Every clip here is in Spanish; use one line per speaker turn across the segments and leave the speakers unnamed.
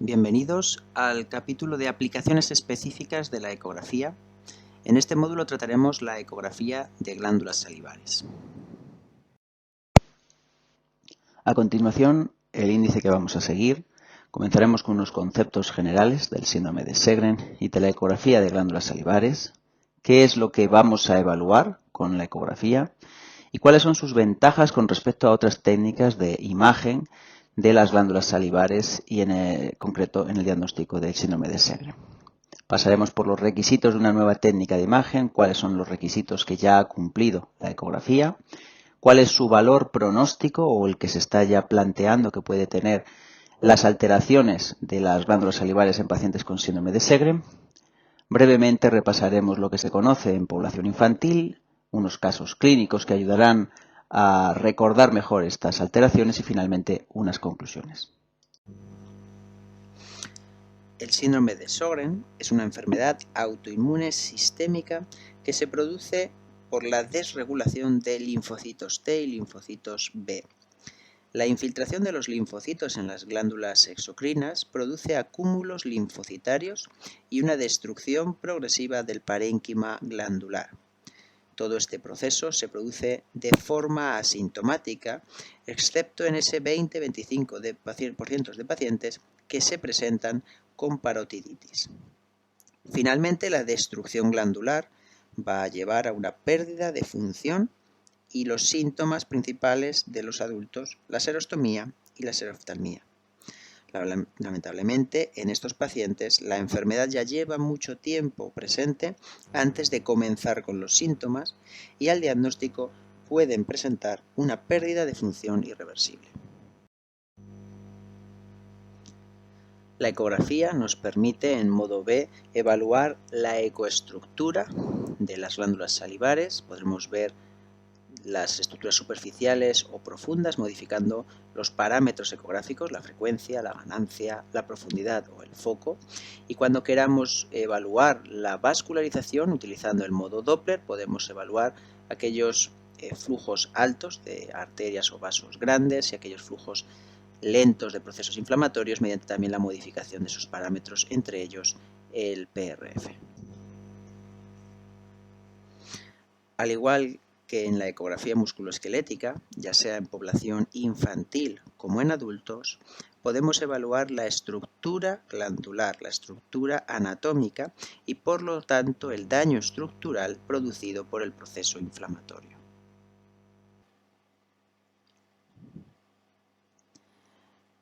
Bienvenidos al capítulo de aplicaciones específicas de la ecografía. En este módulo trataremos la ecografía de glándulas salivares. A continuación, el índice que vamos a seguir, comenzaremos con unos conceptos generales del síndrome de Sjögren y de la ecografía de glándulas salivares, qué es lo que vamos a evaluar con la ecografía y cuáles son sus ventajas con respecto a otras técnicas de imagen de las glándulas salivares y en concreto en el diagnóstico del síndrome de Sjögren. Pasaremos por los requisitos de una nueva técnica de imagen, cuáles son los requisitos que ya ha cumplido la ecografía, cuál es su valor pronóstico o el que se está ya planteando que puede tener las alteraciones de las glándulas salivares en pacientes con síndrome de Sjögren. Brevemente repasaremos lo que se conoce en población infantil, unos casos clínicos que ayudarán a recordar mejor estas alteraciones y finalmente unas conclusiones. El síndrome de Sjögren es una enfermedad autoinmune sistémica que se produce por la desregulación de linfocitos T y linfocitos B. La infiltración de los linfocitos en las glándulas exocrinas produce acúmulos linfocitarios y una destrucción progresiva del parénquima glandular. Todo este proceso se produce de forma asintomática, excepto en ese 20-25% de pacientes que se presentan con parotiditis. Finalmente, la destrucción glandular va a llevar a una pérdida de función y los síntomas principales de los adultos, la serostomía y la seroftalmía. Lamentablemente, en estos pacientes la enfermedad ya lleva mucho tiempo presente antes de comenzar con los síntomas y al diagnóstico pueden presentar una pérdida de función irreversible. La ecografía nos permite en modo B evaluar la ecoestructura de las glándulas salivares. Podremos ver las estructuras superficiales o profundas modificando los parámetros ecográficos, la frecuencia, la ganancia, la profundidad o el foco. Y cuando queramos evaluar la vascularización utilizando el modo Doppler, podemos evaluar aquellos flujos altos de arterias o vasos grandes y aquellos flujos lentos de procesos inflamatorios mediante también la modificación de sus parámetros, entre ellos el PRF. Al igual que en la ecografía musculoesquelética, ya sea en población infantil como en adultos, podemos evaluar la estructura glandular, la estructura anatómica y por lo tanto el daño estructural producido por el proceso inflamatorio.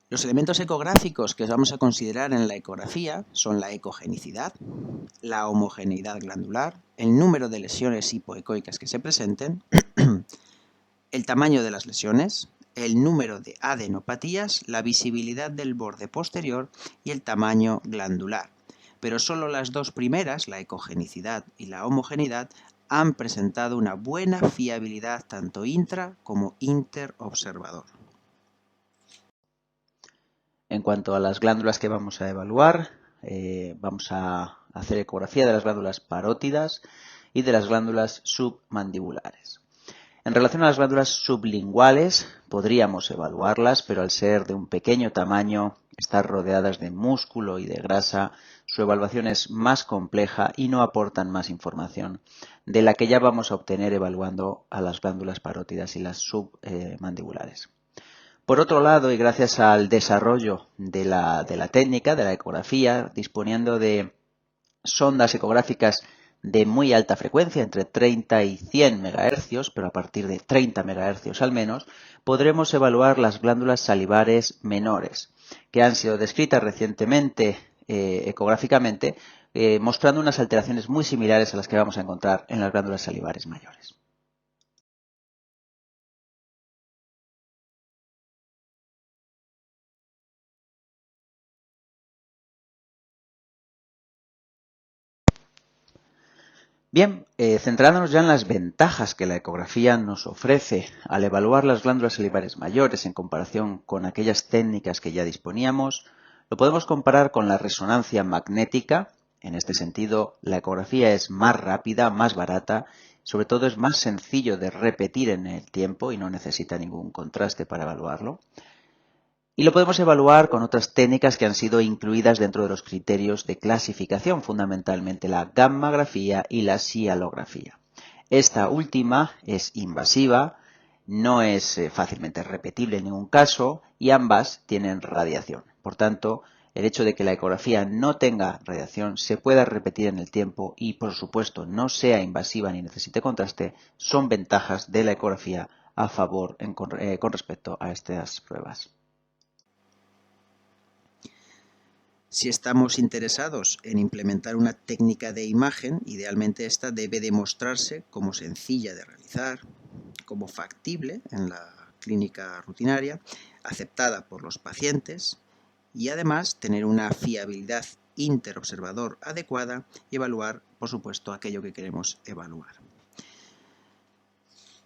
Los elementos ecográficos que vamos a considerar en la ecografía son la ecogenicidad, la homogeneidad glandular, el número de lesiones hipoecoicas que se presenten, el tamaño de las lesiones, el número de adenopatías, la visibilidad del borde posterior y el tamaño glandular. Pero solo las dos primeras, la ecogenicidad y la homogeneidad, han presentado una buena fiabilidad tanto intra como interobservador. En cuanto a las glándulas que vamos a evaluar, vamos a hacer ecografía de las glándulas parótidas y de las glándulas submandibulares. En relación a las glándulas sublinguales, podríamos evaluarlas, pero al ser de un pequeño tamaño, estar rodeadas de músculo y de grasa, su evaluación es más compleja y no aportan más información de la que ya vamos a obtener evaluando a las glándulas parótidas y las submandibulares. Por otro lado, y gracias al desarrollo de la técnica, de la ecografía, disponiendo de sondas ecográficas de muy alta frecuencia, entre 30 y 100 MHz, pero a partir de 30 MHz al menos, podremos evaluar las glándulas salivares menores, que han sido descritas recientemente ecográficamente, mostrando unas alteraciones muy similares a las que vamos a encontrar en las glándulas salivares mayores. Bien, centrándonos ya en las ventajas que la ecografía nos ofrece al evaluar las glándulas salivares mayores en comparación con aquellas técnicas que ya disponíamos, lo podemos comparar con la resonancia magnética. En este sentido, la ecografía es más rápida, más barata, sobre todo es más sencillo de repetir en el tiempo y no necesita ningún contraste para evaluarlo. Y lo podemos evaluar con otras técnicas que han sido incluidas dentro de los criterios de clasificación, fundamentalmente la gammagrafía y la sialografía. Esta última es invasiva, no es fácilmente repetible en ningún caso y ambas tienen radiación. Por tanto, el hecho de que la ecografía no tenga radiación, se pueda repetir en el tiempo y, por supuesto, no sea invasiva ni necesite contraste, son ventajas de la ecografía a favor con respecto a estas pruebas.
Si estamos interesados en implementar una técnica de imagen, idealmente esta debe demostrarse como sencilla de realizar, como factible en la clínica rutinaria, aceptada por los pacientes y además tener una fiabilidad interobservador adecuada y evaluar, por supuesto, aquello que queremos evaluar.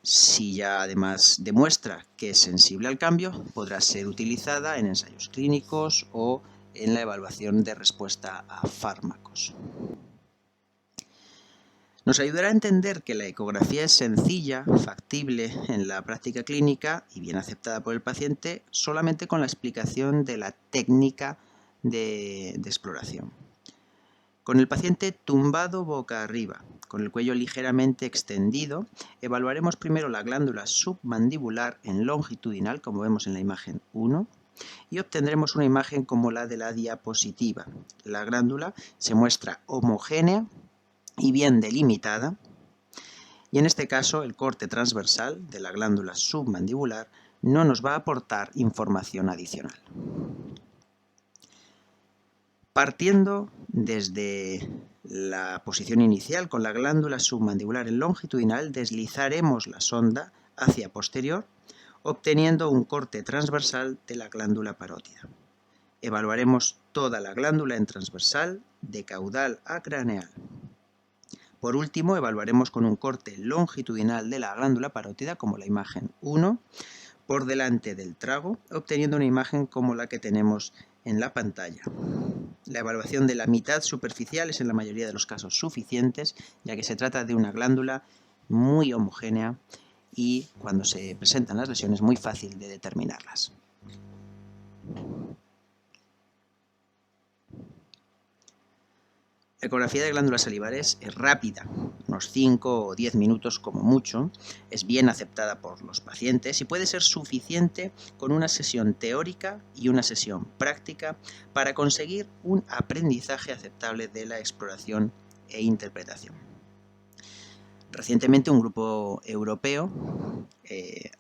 Si ya además demuestra que es sensible al cambio, podrá ser utilizada en ensayos clínicos o en la evaluación de respuesta a fármacos. Nos ayudará a entender que la ecografía es sencilla, factible en la práctica clínica y bien aceptada por el paciente solamente con la explicación de la técnica de exploración. Con el paciente tumbado boca arriba, con el cuello ligeramente extendido, evaluaremos primero la glándula submandibular en longitudinal, como vemos en la imagen 1, y obtendremos una imagen como la de la diapositiva. La glándula se muestra homogénea y bien delimitada, y en este caso el corte transversal de la glándula submandibular no nos va a aportar información adicional. Partiendo desde la posición inicial con la glándula submandibular en longitudinal, deslizaremos la sonda hacia posterior, obteniendo un corte transversal de la glándula parótida. Evaluaremos toda la glándula en transversal, de caudal a craneal. Por último, evaluaremos con un corte longitudinal de la glándula parótida, como la imagen 1, por delante del trago, obteniendo una imagen como la que tenemos en la pantalla. La evaluación de la mitad superficial es en la mayoría de los casos suficientes, ya que se trata de una glándula muy homogénea y cuando se presentan las lesiones muy fácil de determinarlas. La ecografía de glándulas salivares es rápida, unos 5 o 10 minutos como mucho, es bien aceptada por los pacientes y puede ser suficiente con una sesión teórica y una sesión práctica para conseguir un aprendizaje aceptable de la exploración e interpretación. Recientemente un grupo europeo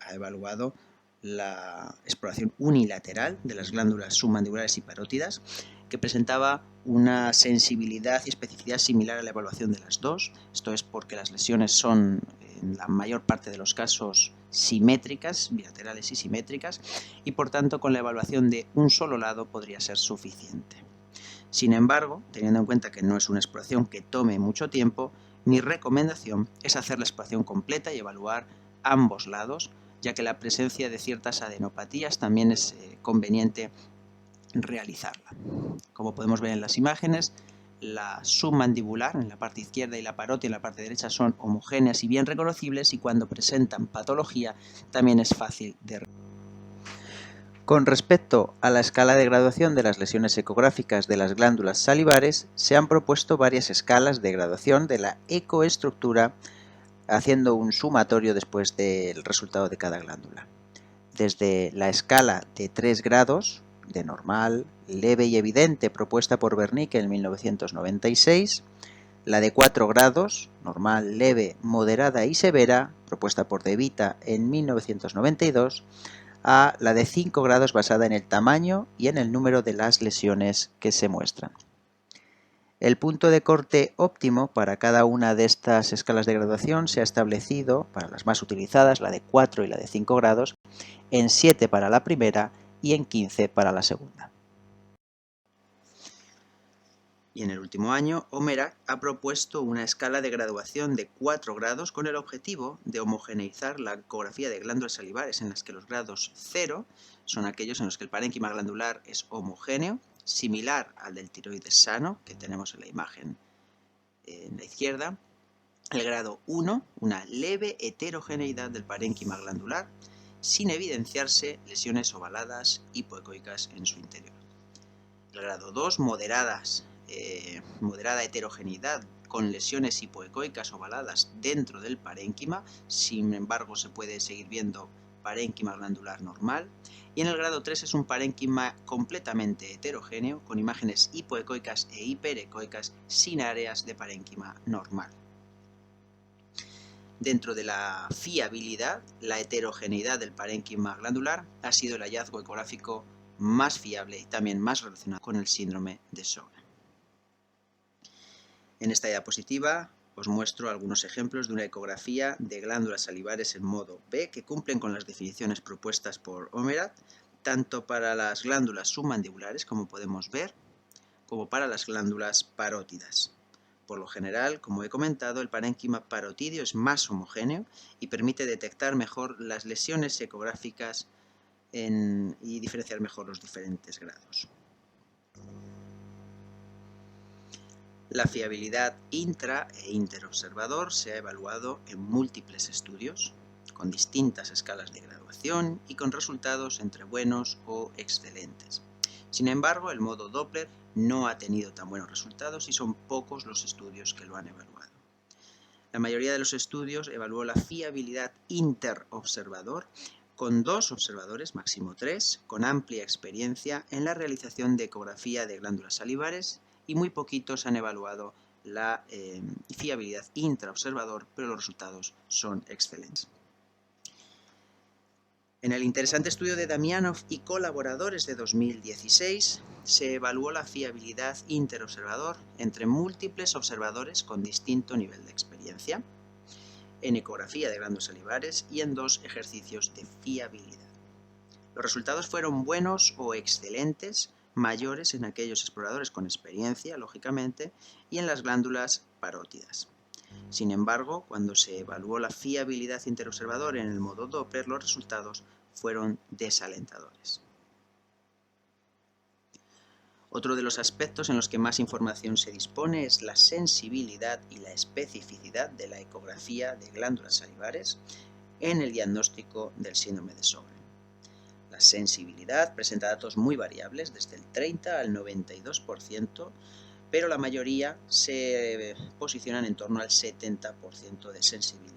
ha evaluado la exploración unilateral de las glándulas submandibulares y parótidas, que presentaba una sensibilidad y especificidad similar a la evaluación de las dos. Esto es porque las lesiones son, en la mayor parte de los casos, simétricas, bilaterales y simétricas, y por tanto con la evaluación de un solo lado podría ser suficiente. Sin embargo, teniendo en cuenta que no es una exploración que tome mucho tiempo, mi recomendación es hacer la exploración completa y evaluar ambos lados, ya que la presencia de ciertas adenopatías también es conveniente realizarla. Como podemos ver en las imágenes, la submandibular en la parte izquierda y la parótida en la parte derecha son homogéneas y bien reconocibles, y cuando presentan patología también es fácil de reconocer.
Con respecto a la escala de graduación de las lesiones ecográficas de las glándulas salivares, se han propuesto varias escalas de graduación de la ecoestructura, haciendo un sumatorio después del resultado de cada glándula. Desde la escala de 3 grados, de normal, leve y evidente, propuesta por Wernicke en 1996, la de 4 grados, normal, leve, moderada y severa, propuesta por De Vita en 1992, a la de 5 grados basada en el tamaño y en el número de las lesiones que se muestran. El punto de corte óptimo para cada una de estas escalas de graduación se ha establecido, para las más utilizadas, la de 4 y la de 5 grados, en 7 para la primera y en 15 para la segunda.
Y en el último año, Omerac ha propuesto una escala de graduación de 4 grados con el objetivo de homogeneizar la ecografía de glándulas salivares, en las que los grados 0 son aquellos en los que el parénquima glandular es homogéneo, similar al del tiroides sano, que tenemos en la imagen en la izquierda. El grado 1, una leve heterogeneidad del parénquima glandular, sin evidenciarse lesiones ovaladas hipoecoicas en su interior. El grado 2, moderada heterogeneidad con lesiones hipoecoicas ovaladas dentro del parénquima, sin embargo se puede seguir viendo parénquima glandular normal. Y en el grado 3 es un parénquima completamente heterogéneo con imágenes hipoecoicas e hiperecoicas sin áreas de parénquima normal. Dentro de la fiabilidad, la heterogeneidad del parénquima glandular ha sido el hallazgo ecográfico más fiable y también más relacionado con el síndrome de Sjögren. En esta diapositiva os muestro algunos ejemplos de una ecografía de glándulas salivares en modo B que cumplen con las definiciones propuestas por Omerath, tanto para las glándulas submandibulares, como podemos ver, como para las glándulas parótidas. Por lo general, como he comentado, el parénquima parotidio es más homogéneo y permite detectar mejor las lesiones ecográficas y diferenciar mejor los diferentes grados. La fiabilidad intra e interobservador se ha evaluado en múltiples estudios, con distintas escalas de graduación y con resultados entre buenos o excelentes. Sin embargo, el modo Doppler no ha tenido tan buenos resultados y son pocos los estudios que lo han evaluado. La mayoría de los estudios evaluó la fiabilidad interobservador con 2 observadores, máximo 3, con amplia experiencia en la realización de ecografía de glándulas salivares, y muy poquitos han evaluado la fiabilidad intraobservador, pero los resultados son excelentes. En el interesante estudio de Damianov y colaboradores de 2016, se evaluó la fiabilidad interobservador entre múltiples observadores con distinto nivel de experiencia, en ecografía de glándulas salivares y en 2 ejercicios de fiabilidad. Los resultados fueron buenos o excelentes, mayores en aquellos exploradores con experiencia, lógicamente, y en las glándulas parótidas. Sin embargo, cuando se evaluó la fiabilidad interobservador en el modo Doppler, los resultados fueron desalentadores. Otro de los aspectos en los que más información se dispone es la sensibilidad y la especificidad de la ecografía de glándulas salivares en el diagnóstico del síndrome de Sjögren. La sensibilidad presenta datos muy variables, desde el 30 al 92%, pero la mayoría se posicionan en torno al 70% de sensibilidad.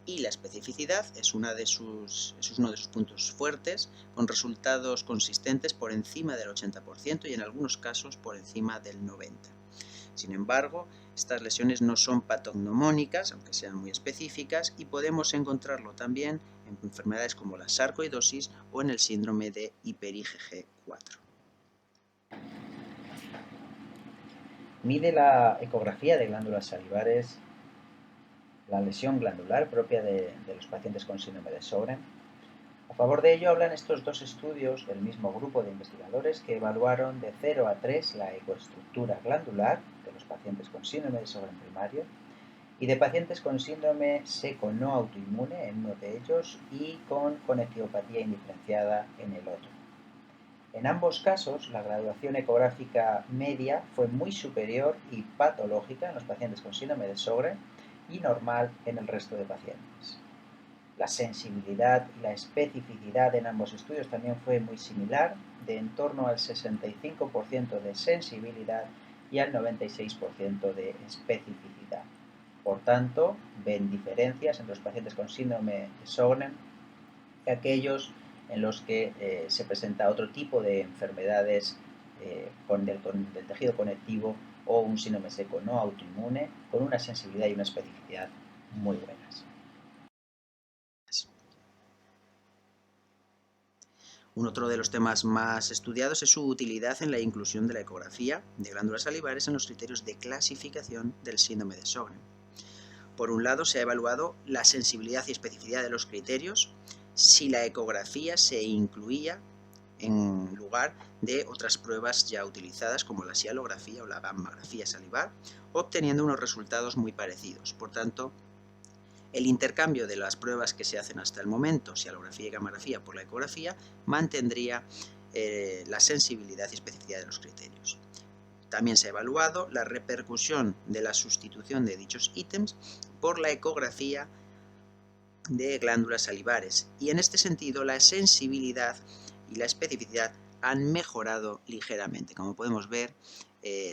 Y la especificidad es uno de sus puntos fuertes, con resultados consistentes por encima del 80% y en algunos casos por encima del 90%. Sin embargo, estas lesiones no son patognomónicas, aunque sean muy específicas, y podemos encontrarlo también en enfermedades como la sarcoidosis o en el síndrome de hiper-IgG4.
Mide la ecografía de glándulas salivares la lesión glandular propia de los pacientes con síndrome de Sjögren. A favor de ello hablan estos 2 estudios del mismo grupo de investigadores que evaluaron de 0 a 3 la ecoestructura glandular de los pacientes con síndrome de Sjögren primario y de pacientes con síndrome seco no autoinmune en uno de ellos y con conectivopatía indiferenciada en el otro. En ambos casos, la graduación ecográfica media fue muy superior y patológica en los pacientes con síndrome de Sjögren y normal en el resto de pacientes. La sensibilidad y la especificidad en ambos estudios también fue muy similar, de en torno al 65% de sensibilidad y al 96% de especificidad. Por tanto, ven diferencias entre los pacientes con síndrome de Sjögren y aquellos en los que se presenta otro tipo de enfermedades del tejido conectivo o un síndrome seco no autoinmune con una sensibilidad y una especificidad muy buenas.
Otro de los temas más estudiados es su utilidad en la inclusión de la ecografía de glándulas salivares en los criterios de clasificación del síndrome de Sjögren. Por un lado, se ha evaluado la sensibilidad y especificidad de los criterios si la ecografía se incluía en lugar de otras pruebas ya utilizadas como la sialografía o la gammagrafía salivar, obteniendo unos resultados muy parecidos. Por tanto, el intercambio de las pruebas que se hacen hasta el momento, sialografía y gammagrafía, por la ecografía, mantendría la sensibilidad y especificidad de los criterios. También se ha evaluado la repercusión de la sustitución de dichos ítems por la ecografía de glándulas salivares, y en este sentido la sensibilidad y la especificidad han mejorado ligeramente. Como podemos ver,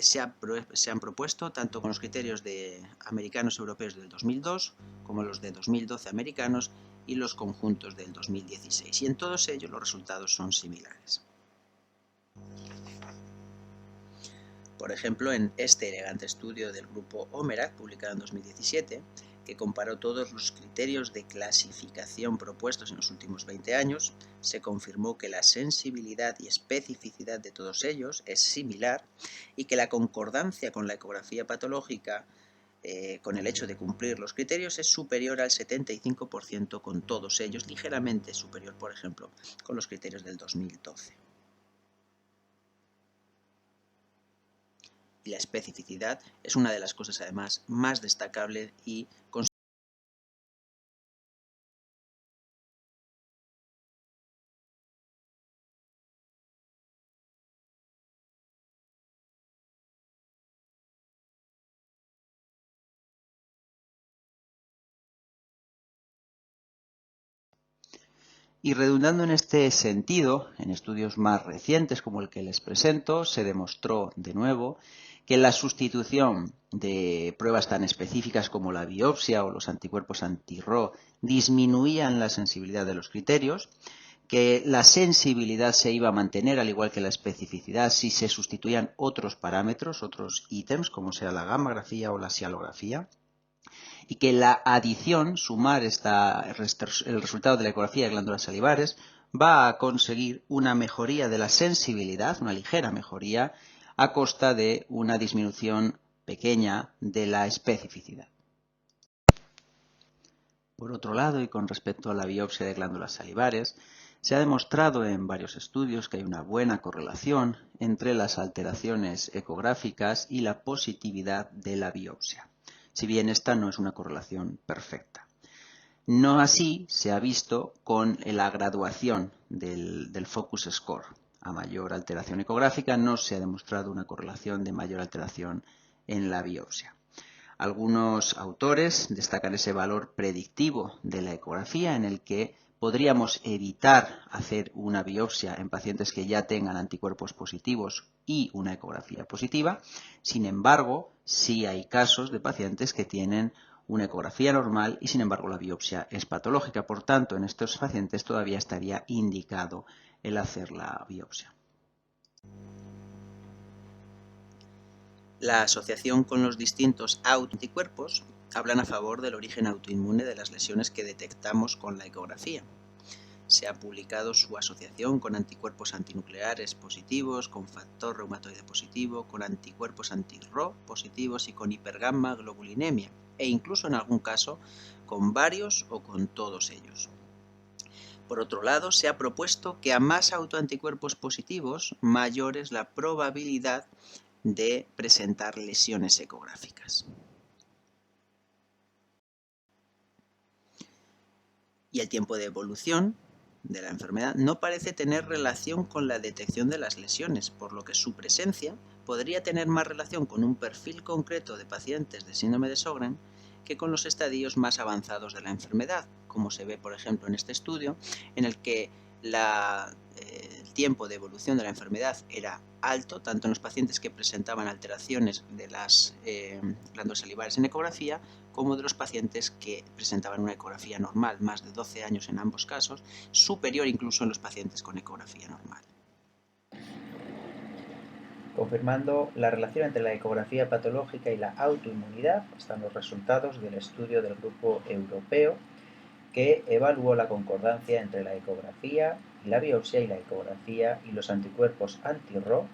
se han propuesto tanto con los criterios americanos europeos del 2002 como los de 2012 americanos y los conjuntos del 2016, y en todos ellos los resultados son similares. Por ejemplo, en este elegante estudio del grupo OMERAC, publicado en 2017, que comparó todos los criterios de clasificación propuestos en los últimos 20 años, se confirmó que la sensibilidad y especificidad de todos ellos es similar y que la concordancia con la ecografía patológica con el hecho de cumplir los criterios es superior al 75% con todos ellos, ligeramente superior, por ejemplo, con los criterios del 2012. Y la especificidad es una de las cosas además más destacables y
Y redundando en este sentido, en estudios más recientes como el que les presento, se demostró de nuevo que la sustitución de pruebas tan específicas como la biopsia o los anticuerpos anti-Ro disminuían la sensibilidad de los criterios, que la sensibilidad se iba a mantener al igual que la especificidad si se sustituían otros parámetros, otros ítems como sea la gammagrafía o la sialografía, y que la adición, sumar el resultado de la ecografía de glándulas salivares, va a conseguir una mejoría de la sensibilidad, una ligera mejoría, a costa de una disminución pequeña de la especificidad. Por otro lado, y con respecto a la biopsia de glándulas salivares, se ha demostrado en varios estudios que hay una buena correlación entre las alteraciones ecográficas y la positividad de la biopsia, si bien esta no es una correlación perfecta. No así se ha visto con la graduación del Focus Score. A mayor alteración ecográfica no se ha demostrado una correlación de mayor alteración en la biopsia. Algunos autores destacan ese valor predictivo de la ecografía en el que podríamos evitar hacer una biopsia en pacientes que ya tengan anticuerpos positivos y una ecografía positiva. Sin embargo, sí hay casos de pacientes que tienen una ecografía normal y sin embargo la biopsia es patológica. Por tanto, en estos pacientes todavía estaría indicado el hacer la biopsia.
La asociación con los distintos autoanticuerpos hablan a favor del origen autoinmune de las lesiones que detectamos con la ecografía. Se ha publicado su asociación con anticuerpos antinucleares positivos, con factor reumatoide positivo, con anticuerpos anti-Ro positivos y con hipergamma globulinemia, e incluso en algún caso con varios o con todos ellos. Por otro lado, se ha propuesto que a más autoanticuerpos positivos, mayor es la probabilidad de presentar lesiones ecográficas. Y el tiempo de evolución de la enfermedad no parece tener relación con la detección de las lesiones, por lo que su presencia podría tener más relación con un perfil concreto de pacientes de síndrome de Sjögren que con los estadios más avanzados de la enfermedad, como se ve por ejemplo en este estudio, en el que el tiempo de evolución de la enfermedad era alto, tanto en los pacientes que presentaban alteraciones de las glándulas salivares en ecografía, como de los pacientes que presentaban una ecografía normal, más de 12 años en ambos casos, superior incluso en los pacientes con ecografía normal.
Confirmando la relación entre la ecografía patológica y la autoinmunidad están los resultados del estudio del grupo europeo que evaluó la concordancia entre la ecografía y la biopsia y la ecografía y los anticuerpos anti-Ro,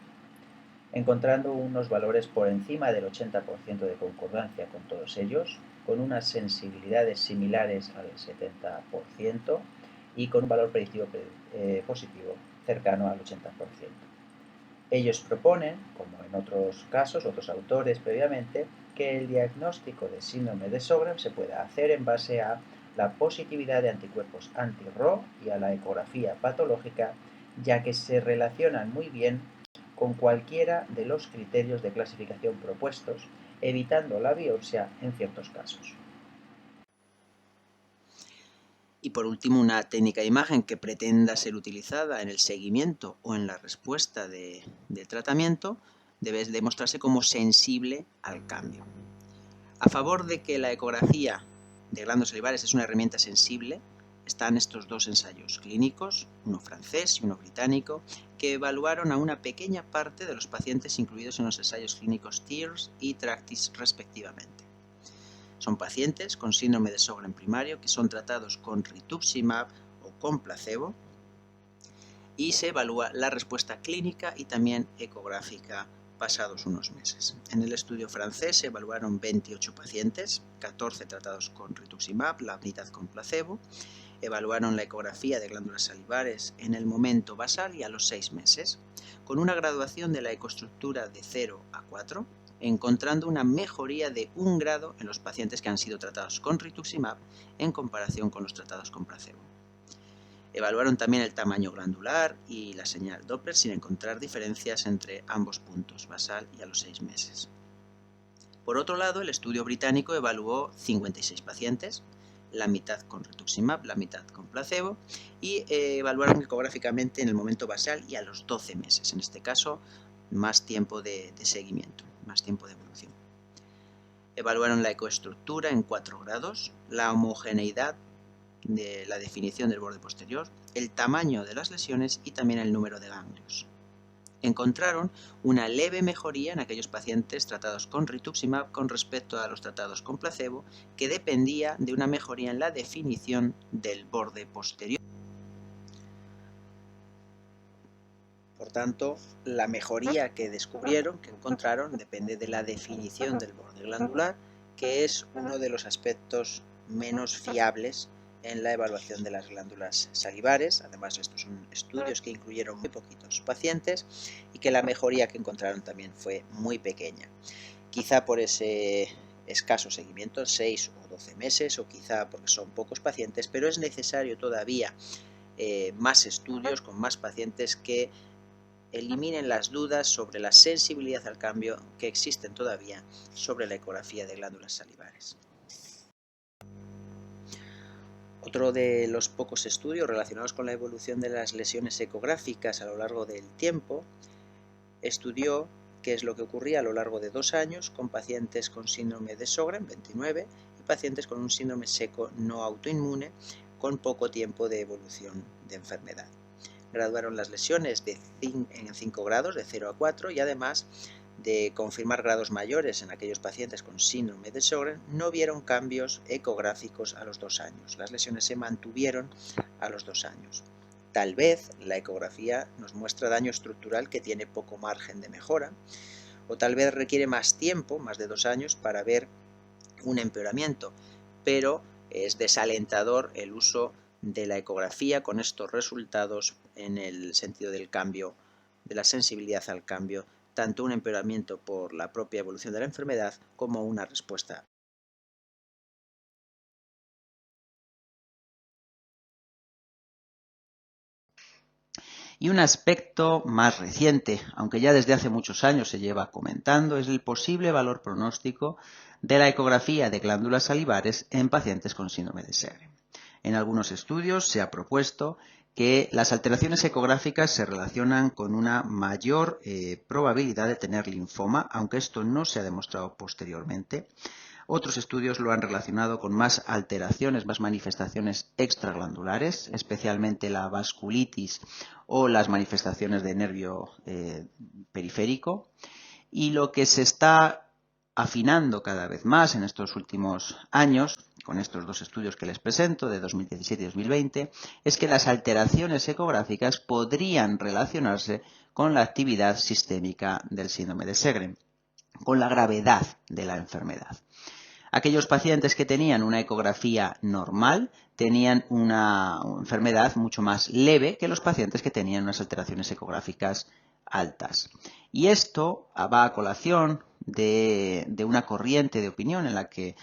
encontrando unos valores por encima del 80% de concordancia con todos ellos, con unas sensibilidades similares al 70% y con un valor predictivo positivo cercano al 80%. Ellos proponen, como en otros casos, otros autores previamente, que el diagnóstico de síndrome de Sjögren se pueda hacer en base a la positividad de anticuerpos anti-Ro y a la ecografía patológica, ya que se relacionan muy bien con cualquiera de los criterios de clasificación propuestos, evitando la biopsia en ciertos casos.
Y por último, una técnica de imagen que pretenda ser utilizada en el seguimiento o en la respuesta del tratamiento debe demostrarse como sensible al cambio. A favor de que la ecografía de glándulas salivares es una herramienta sensible, están estos dos ensayos clínicos, uno francés y uno británico, que evaluaron a una pequeña parte de los pacientes incluidos en los ensayos clínicos TEARS y TRACTIS respectivamente. Son pacientes con síndrome de Sjögren primario que son tratados con rituximab o con placebo y se evalúa la respuesta clínica y también ecográfica pasados unos meses. En el estudio francés se evaluaron 28 pacientes, 14 tratados con rituximab, la mitad con placebo. Evaluaron la ecografía de glándulas salivares en el momento basal y a los 6 meses, con una graduación de la ecoestructura de 0 a 4, encontrando una mejoría de 1 grado en los pacientes que han sido tratados con rituximab en comparación con los tratados con placebo. Evaluaron también el tamaño glandular y la señal Doppler sin encontrar diferencias entre ambos puntos, basal y a los 6 meses. Por otro lado, el estudio británico evaluó 56 pacientes, la mitad con rituximab, la mitad con placebo, y evaluaron ecográficamente en el momento basal y a los 12 meses, en este caso más tiempo de seguimiento, más tiempo de evolución. Evaluaron la ecoestructura en 4 grados, la homogeneidad de la definición del borde posterior, el tamaño de las lesiones y también el número de ganglios. Encontraron una leve mejoría en aquellos pacientes tratados con rituximab con respecto a los tratados con placebo, que dependía de una mejoría en la definición del borde posterior. Por tanto, la mejoría que descubrieron, que encontraron, depende de la definición del borde glandular, que es uno de los aspectos menos fiables en la evaluación de las glándulas salivares. Además, estos son estudios que incluyeron muy poquitos pacientes y que la mejoría que encontraron también fue muy pequeña. Quizá por ese escaso seguimiento, 6 o 12 meses, o quizá porque son pocos pacientes, pero es necesario todavía más estudios con más pacientes que eliminen las dudas sobre la sensibilidad al cambio que existen todavía sobre la ecografía de glándulas salivares. Otro de los pocos estudios relacionados con la evolución de las lesiones ecográficas a lo largo del tiempo estudió qué es lo que ocurría a lo largo de 2 años con pacientes con síndrome de Sjögren, 29, y pacientes con un síndrome seco no autoinmune con poco tiempo de evolución de enfermedad. Graduaron las lesiones en 5 grados, de 0 a 4, y además de confirmar grados mayores en aquellos pacientes con síndrome de Sjögren, no vieron cambios ecográficos a los 2 años. Las lesiones se mantuvieron a los 2 años. Tal vez la ecografía nos muestra daño estructural que tiene poco margen de mejora, o tal vez requiere más tiempo, más de 2 años, para ver un empeoramiento, pero es desalentador el uso de la ecografía con estos resultados en el sentido del cambio, de la sensibilidad al cambio, tanto un empeoramiento por la propia evolución de la enfermedad como una respuesta.
Y un aspecto más reciente, aunque ya desde hace muchos años se lleva comentando, es el posible valor pronóstico de la ecografía de glándulas salivares en pacientes con síndrome de Sjögren. En algunos estudios se ha propuesto que las alteraciones ecográficas se relacionan con una mayor probabilidad de tener linfoma, aunque esto no se ha demostrado posteriormente. Otros estudios lo han relacionado con más alteraciones, más manifestaciones extraglandulares, especialmente la vasculitis o las manifestaciones de nervio periférico. Y lo que se está afinando cada vez más en estos últimos años, con estos 2 estudios que les presento, de 2017 y 2020, es que las alteraciones ecográficas podrían relacionarse con la actividad sistémica del síndrome de Sjögren, con la gravedad de la enfermedad. Aquellos pacientes que tenían una ecografía normal tenían una enfermedad mucho más leve que los pacientes que tenían unas alteraciones ecográficas altas. Y esto va a colación de una corriente de opinión en la que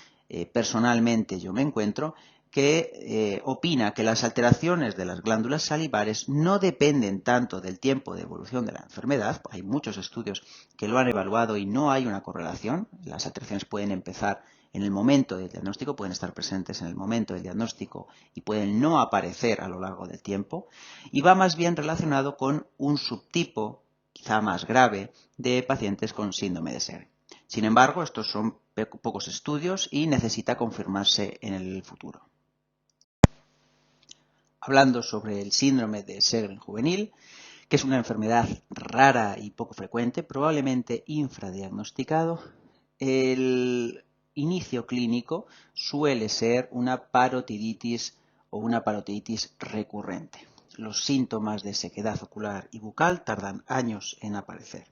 personalmente yo me encuentro, que opina que las alteraciones de las glándulas salivares no dependen tanto del tiempo de evolución de la enfermedad. Hay muchos estudios que lo han evaluado y no hay una correlación. Las alteraciones pueden empezar en el momento del diagnóstico, pueden estar presentes en el momento del diagnóstico y pueden no aparecer a lo largo del tiempo, y va más bien relacionado con un subtipo, quizá más grave, de pacientes con síndrome de Sjögren. Sin embargo, estos son pocos estudios y necesita confirmarse en el futuro. Hablando sobre el síndrome de Sjögren juvenil, que es una enfermedad rara y poco frecuente, probablemente infradiagnosticado, el inicio clínico suele ser una parotiditis o una parotiditis recurrente. Los síntomas de sequedad ocular y bucal tardan años en aparecer.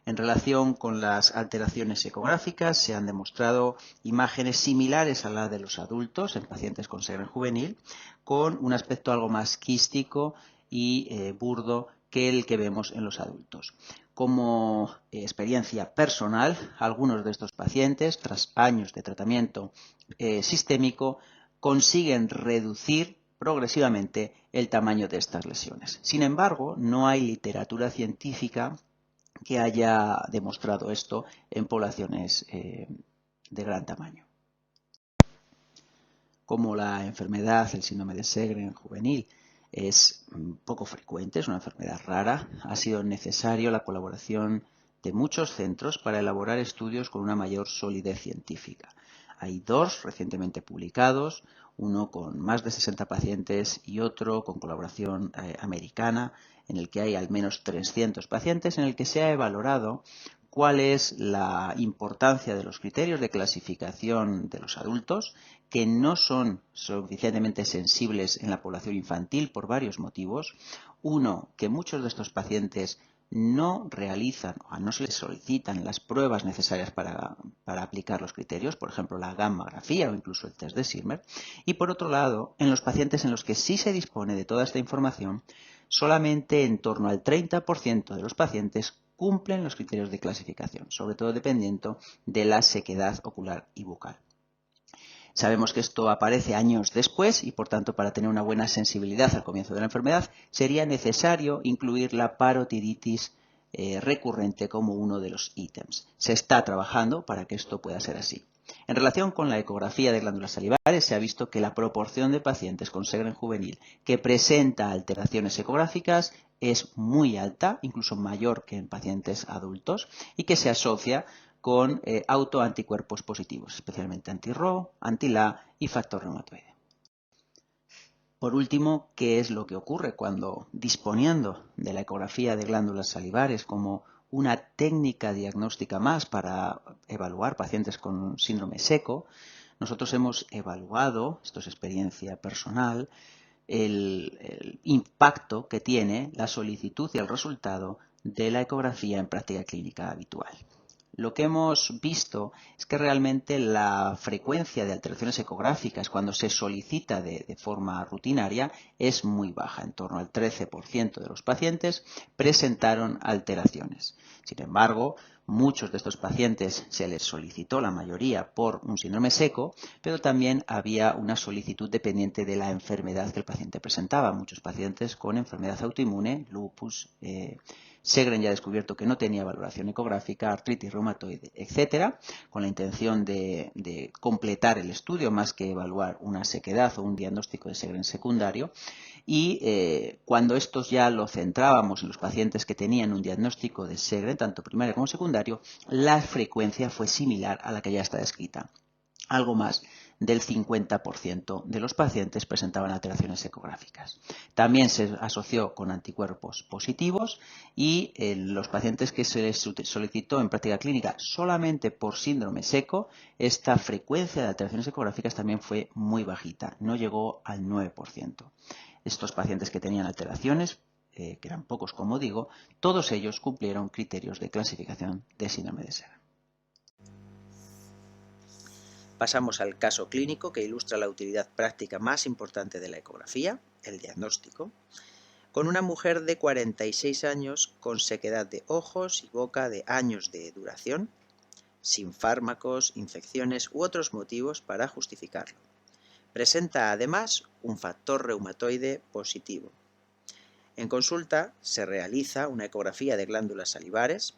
En relación con las alteraciones ecográficas, se han demostrado imágenes similares a las de los adultos en pacientes con Sjögren juvenil, con un aspecto algo más quístico y burdo que el que vemos en los adultos. Como experiencia personal, algunos de estos pacientes, tras años de tratamiento sistémico, consiguen reducir progresivamente el tamaño de estas lesiones. Sin embargo, no hay literatura científica que haya demostrado esto en poblaciones de gran tamaño. Como la enfermedad, el síndrome de Sjögren juvenil, es poco frecuente, es una enfermedad rara, ha sido necesario la colaboración de muchos centros para elaborar estudios con una mayor solidez científica. Hay dos recientemente publicados, uno con más de 60 pacientes y otro con colaboración americana, en el que hay al menos 300 pacientes, en el que se ha valorado cuál es la importancia de los criterios de clasificación de los adultos, que no son suficientemente sensibles en la población infantil por varios motivos. Uno, que muchos de estos pacientes no realizan o no se les solicitan las pruebas necesarias para aplicar los criterios, por ejemplo la gammagrafía o incluso el test de Schirmer. Y por otro lado, en los pacientes en los que sí se dispone de toda esta información, solamente en torno al 30% de los pacientes cumplen los criterios de clasificación, sobre todo dependiendo de la sequedad ocular y bucal. Sabemos que esto aparece años después y, por tanto, para tener una buena sensibilidad al comienzo de la enfermedad, sería necesario incluir la parotiditis recurrente como uno de los ítems. Se está trabajando para que esto pueda ser así. En relación con la ecografía de glándulas salivares, se ha visto que la proporción de pacientes con Sjögren juvenil que presenta alteraciones ecográficas es muy alta, incluso mayor que en pacientes adultos, y que se asocia con autoanticuerpos positivos, especialmente anti-Rho, anti-La y factor reumatoide. Por último, ¿qué es lo que ocurre cuando, disponiendo de la ecografía de glándulas salivares como una técnica diagnóstica más para evaluar pacientes con síndrome seco, nosotros hemos evaluado, esto es experiencia personal, el impacto que tiene la solicitud y el resultado de la ecografía en práctica clínica habitual? Lo que hemos visto es que realmente la frecuencia de alteraciones ecográficas cuando se solicita de forma rutinaria es muy baja. En torno al 13% de los pacientes presentaron alteraciones. Sin embargo, muchos de estos pacientes se les solicitó, la mayoría, por un síndrome seco, pero también había una solicitud dependiente de la enfermedad que el paciente presentaba. Muchos pacientes con enfermedad autoinmune, lupus, Sjögren ya ha descubierto que no tenía valoración ecográfica, artritis reumatoide, etcétera, con la intención de completar el estudio más que evaluar una sequedad o un diagnóstico de Sjögren secundario. Y cuando estos ya lo centrábamos en los pacientes que tenían un diagnóstico de Sjögren, tanto primario como secundario, la frecuencia fue similar a la que ya está descrita. Algo más del 50% de los pacientes presentaban alteraciones ecográficas. También se asoció con anticuerpos positivos y los pacientes que se les solicitó en práctica clínica solamente por síndrome seco, esta frecuencia de alteraciones ecográficas también fue muy bajita, no llegó al 9%. Estos pacientes que tenían alteraciones, que eran pocos como digo, todos ellos cumplieron criterios de clasificación de síndrome de Sjögren.
Pasamos al caso clínico que ilustra la utilidad práctica más importante de la ecografía, el diagnóstico, con una mujer de 46 años con sequedad de ojos y boca de años de duración, sin fármacos, infecciones u otros motivos para justificarlo. Presenta además un factor reumatoide positivo. En consulta se realiza una ecografía de glándulas salivares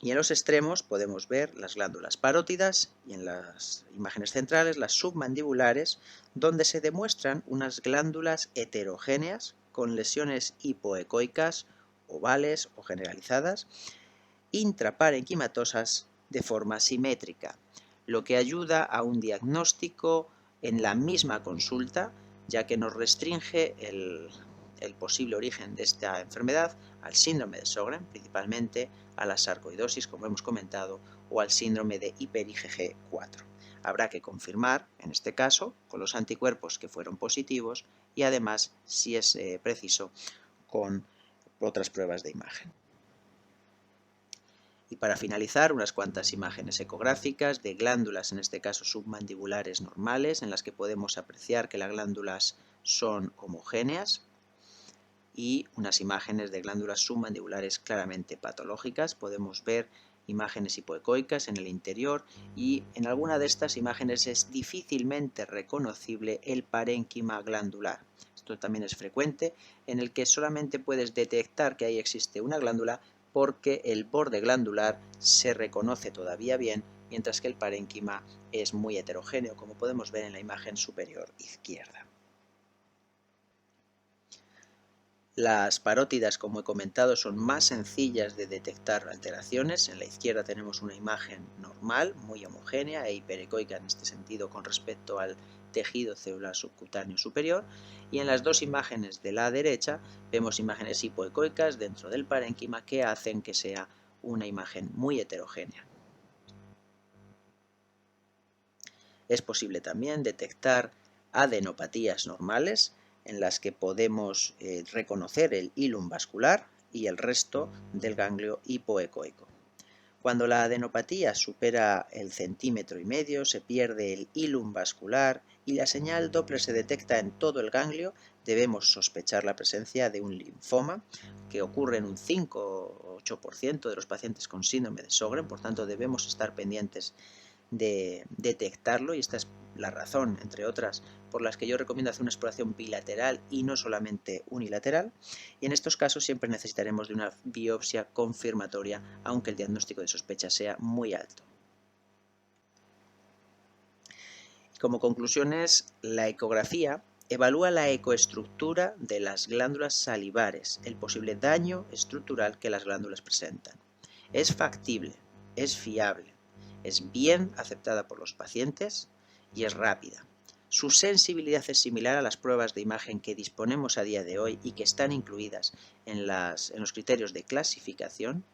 Y en los extremos podemos ver las glándulas parótidas y en las imágenes centrales las submandibulares, donde se demuestran unas glándulas heterogéneas con lesiones hipoecoicas, ovales o generalizadas, intraparenquimatosas de forma simétrica, lo que ayuda a un diagnóstico en la misma consulta, ya que nos restringe el posible origen de esta enfermedad al síndrome de Sjögren, principalmente a la sarcoidosis, como hemos comentado, o al síndrome de hiper-IgG4. Habrá que confirmar, en este caso, con los anticuerpos que fueron positivos y además, si es preciso, con otras pruebas de imagen. Y para finalizar, unas cuantas imágenes ecográficas de glándulas, en este caso submandibulares normales, en las que podemos apreciar que las glándulas son homogéneas, y unas imágenes de glándulas submandibulares claramente patológicas. Podemos ver imágenes hipoecoicas en el interior y en alguna de estas imágenes es difícilmente reconocible el parénquima glandular. Esto también es frecuente, en el que solamente puedes detectar que ahí existe una glándula porque el borde glandular se reconoce todavía bien, mientras que el parénquima es muy heterogéneo, como podemos ver en la imagen superior izquierda. Las parótidas, como he comentado, son más sencillas de detectar alteraciones. En la izquierda tenemos una imagen normal, muy homogénea e hiperecoica en este sentido con respecto al tejido celular subcutáneo superior, y en las dos imágenes de la derecha vemos imágenes hipoecoicas dentro del parénquima que hacen que sea una imagen muy heterogénea. Es posible también detectar adenopatías normales en las que podemos reconocer el hilum vascular y el resto del ganglio hipoecoico. Cuando la adenopatía supera el 1,5 centímetros, se pierde el hilum vascular y la señal Doppler se detecta en todo el ganglio, debemos sospechar la presencia de un linfoma, que ocurre en un 5 o 8% de los pacientes con síndrome de Sjögren, por tanto debemos estar pendientes de detectarlo, y esta es la razón, entre otras, por las que yo recomiendo hacer una exploración bilateral y no solamente unilateral, y en estos casos siempre necesitaremos de una biopsia confirmatoria, aunque el diagnóstico de sospecha sea muy alto. Como conclusiones, la ecografía evalúa la ecoestructura de las glándulas salivares, el posible daño estructural que las glándulas presentan. Es factible, es fiable, es bien aceptada por los pacientes y es rápida. Su sensibilidad es similar a las pruebas de imagen que disponemos a día de hoy y que están incluidas en los criterios de clasificación.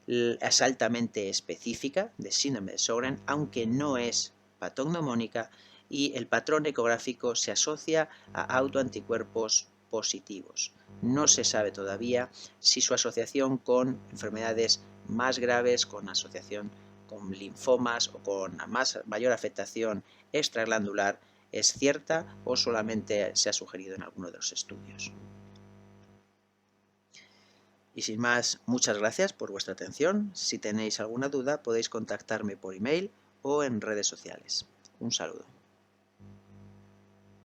Es altamente específica de síndrome de Sjögren, aunque no es patognomónica, y el patrón ecográfico se asocia a autoanticuerpos positivos. No se sabe todavía si su asociación con enfermedades más graves, con asociación con linfomas o con mayor afectación extraglandular, es cierta o solamente se ha sugerido en alguno de los estudios. Y sin más, muchas gracias por vuestra atención. Si tenéis alguna duda podéis contactarme por email o en redes sociales. Un saludo.